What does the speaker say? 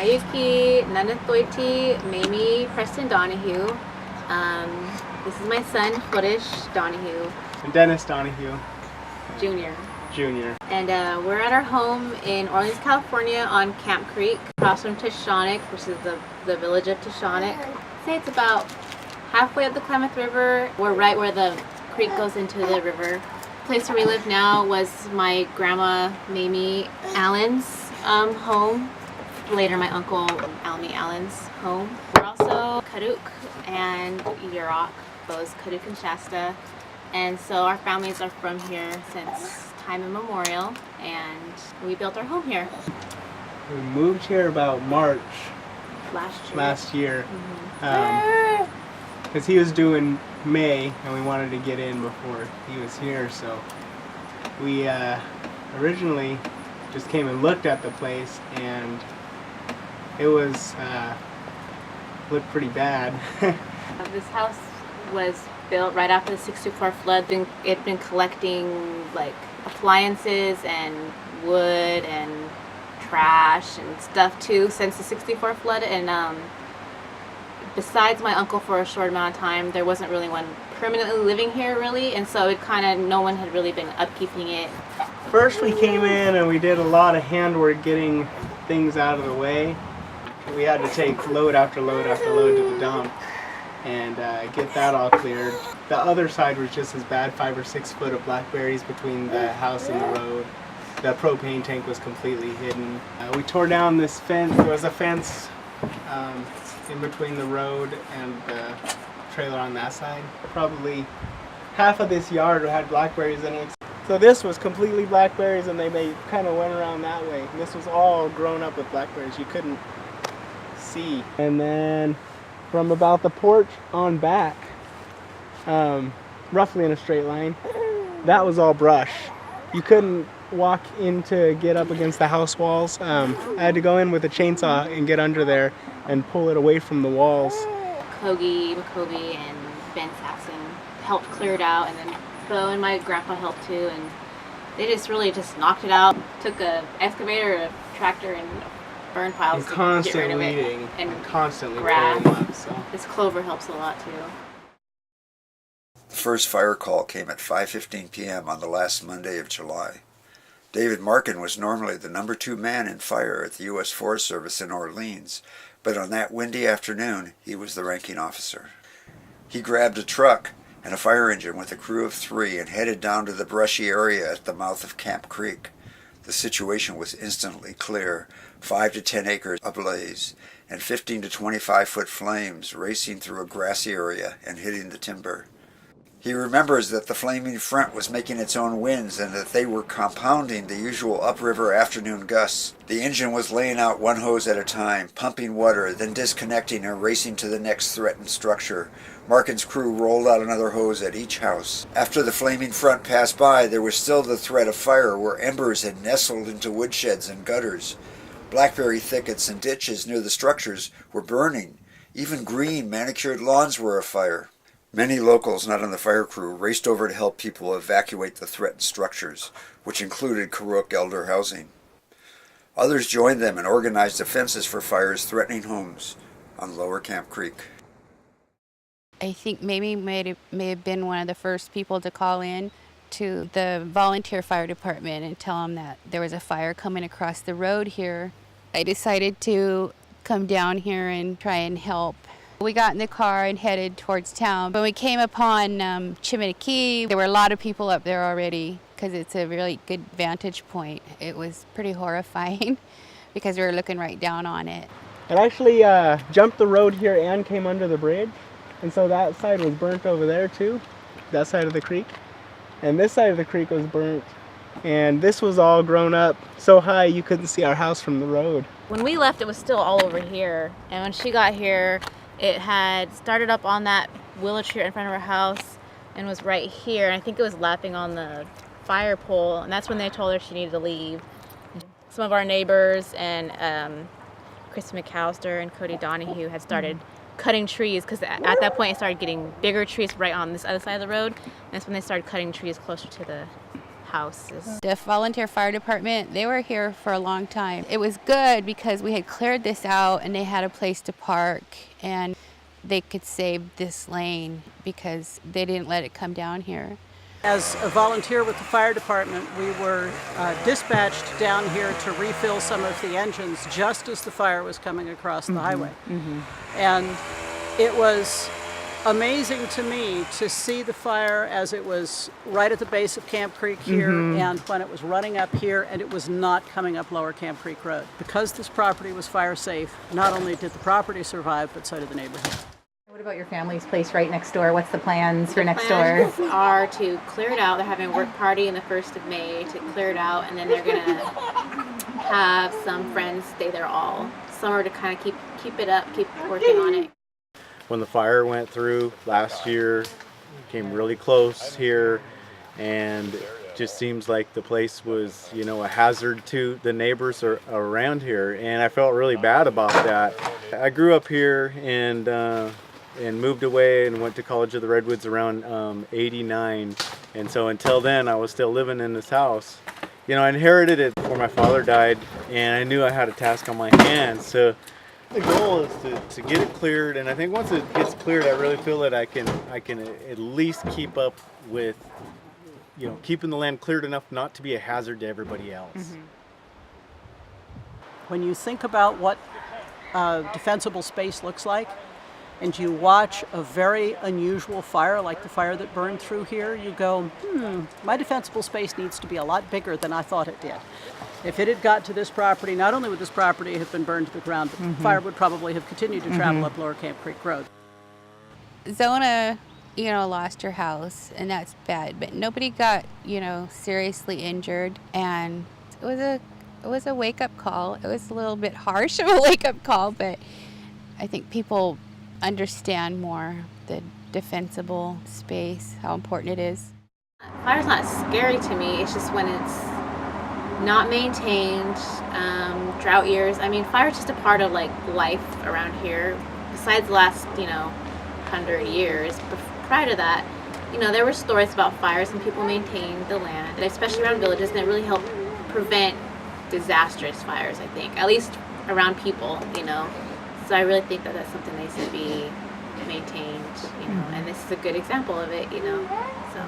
Ayuki Nanathoiti Mamie Preston Donahue. This is my son, Florish Donahue. And Dennis Donahue. Jr. And we're at our home in Orleans, California on Camp Creek, across from Tishonik, which is the village of Tishonik. I'd say it's about halfway up the Klamath River. We're right where the creek goes into the river. The place where we live now was my grandma Mamie Allen's home. Later my uncle Almy Allen's home. We're also Karuk and Yurok, both Karuk and Shasta. And so our families are from here since time immemorial, and we built our home here. We moved here about March Last year. Because he was due in May, and we wanted to get in before he was here, so we originally just came and looked at the place, and it was looked pretty bad. This house was built right after the '64 flood. It'd been collecting like appliances and wood and trash and stuff too since the '64 flood, and besides my uncle for a short amount of time, there wasn't really one permanently living here really, and so it kind of, no one had really been upkeeping it. First we came in and we did a lot of handwork getting things out of the way. We had to take load after load after load to the dump and get that all cleared. The other side was just as bad, 5 or 6 foot of blackberries between the house and the road. The propane tank was completely hidden. We tore down this fence. There was a fence in between the road and the trailer on that side. Probably half of this yard had blackberries in it. So this was completely blackberries, and they kind of went around that way. And this was all grown up with blackberries. You couldn't see. And then from about the porch on back, roughly in a straight line, that was all brush. You couldn't walk in to get up against the house walls. I had to go in with a chainsaw and get under there and pull it away from the walls. Kogi, McCovey, and Ben Saxon helped clear it out, and then Bo and my grandpa helped too, and they just really knocked it out. Took a excavator, a tractor, and burn piles and to get rid of it. Weeding, and constantly grass. pulling them up. So. This clover helps a lot too. The first fire call came at 5:15 p.m. on the last Monday of July. David Markin was normally the number 2 man in fire at the U.S. Forest Service in Orleans, but on that windy afternoon, he was the ranking officer. He grabbed a truck and a fire engine with a crew of 3 and headed down to the brushy area at the mouth of Camp Creek. The situation was instantly clear, 5 to 10 acres ablaze, and 15 to 25 foot flames racing through a grassy area and hitting the timber. He remembers that the flaming front was making its own winds and that they were compounding the usual upriver afternoon gusts. The engine was laying out one hose at a time, pumping water, then disconnecting and racing to the next threatened structure. Markin's crew rolled out another hose at each house. After the flaming front passed by, there was still the threat of fire where embers had nestled into woodsheds and gutters. Blackberry thickets and ditches near the structures were burning. Even green, manicured lawns were afire. Many locals not on the fire crew raced over to help people evacuate the threatened structures, which included Karuk elder housing. Others joined them and organized defenses for fires threatening homes on Lower Camp Creek. I think maybe may have been one of the first people to call in to the volunteer fire department and tell them that there was a fire coming across the road here. I decided to come down here and try and help. We got in the car and headed towards town. When we came upon Chiminiki, there were a lot of people up there already because it's a really good vantage point. It was pretty horrifying because we were looking right down on it. It actually jumped the road here and came under the bridge. And so that side was burnt over there too, that side of the creek. And this side of the creek was burnt. And this was all grown up so high you couldn't see our house from the road. When we left, it was still all over here. And when she got here, it had started up on that willow tree in front of her house and was right here. And I think it was lapping on the fire pole. And that's when they told her she needed to leave. Some of our neighbors and Chris McAllister and Cody Donahue had started cutting trees, because at that point it started getting bigger trees right on this other side of the road. And that's when they started cutting trees closer to the houses. The volunteer fire department, they were here for a long time. It was good because we had cleared this out and they had a place to park and they could save this lane because they didn't let it come down here. As a volunteer with the fire department, we were dispatched down here to refill some of the engines just as the fire was coming across the highway. And it was amazing to me to see the fire as it was right at the base of Camp Creek here and when it was running up here and it was not coming up Lower Camp Creek Road. Because this property was fire safe, not only did the property survive, but so did the neighborhood. What about your family's place right next door? What's the plans for next Plans door? are to clear it out. They're having a work party on the 1st of May to clear it out, and then they're gonna have some friends stay there all summer to kind of keep it up, keep working on it. When the fire went through last year, came really close here, and it just seems like the place was, you know, a hazard to the neighbors around here, and I felt really bad about that. I grew up here and moved away and went to College of the Redwoods around 89, and so until then I was still living in this house. You know, I inherited it before my father died, and I knew I had a task on my hands. So the goal is to get it cleared, and I think once it gets cleared, I really feel that I can at least keep up with, you know, keeping the land cleared enough not to be a hazard to everybody else. When you think about what defensible space looks like, and you watch a very unusual fire like the fire that burned through here, you go, my defensible space needs to be a lot bigger than I thought it did. If it had got to this property, not only would this property have been burned to the ground, but the fire would probably have continued to travel up Lower Camp Creek Road. Zona, you know, lost her house, and that's bad, but nobody got, you know, seriously injured, and it was a wake-up call. It was a little bit harsh of a wake-up call, but I think people understand more the defensible space, how important it is. Fire's not scary to me. It's just when it's not maintained, drought years. I mean, fire's just a part of like life around here. Besides the last, 100 years, but prior to that, there were stories about fires and people maintained the land, and especially around villages, and it really helped prevent disastrous fires, I think, at least around people, So I really think that that's something that needs to be maintained, and this is a good example of it, So.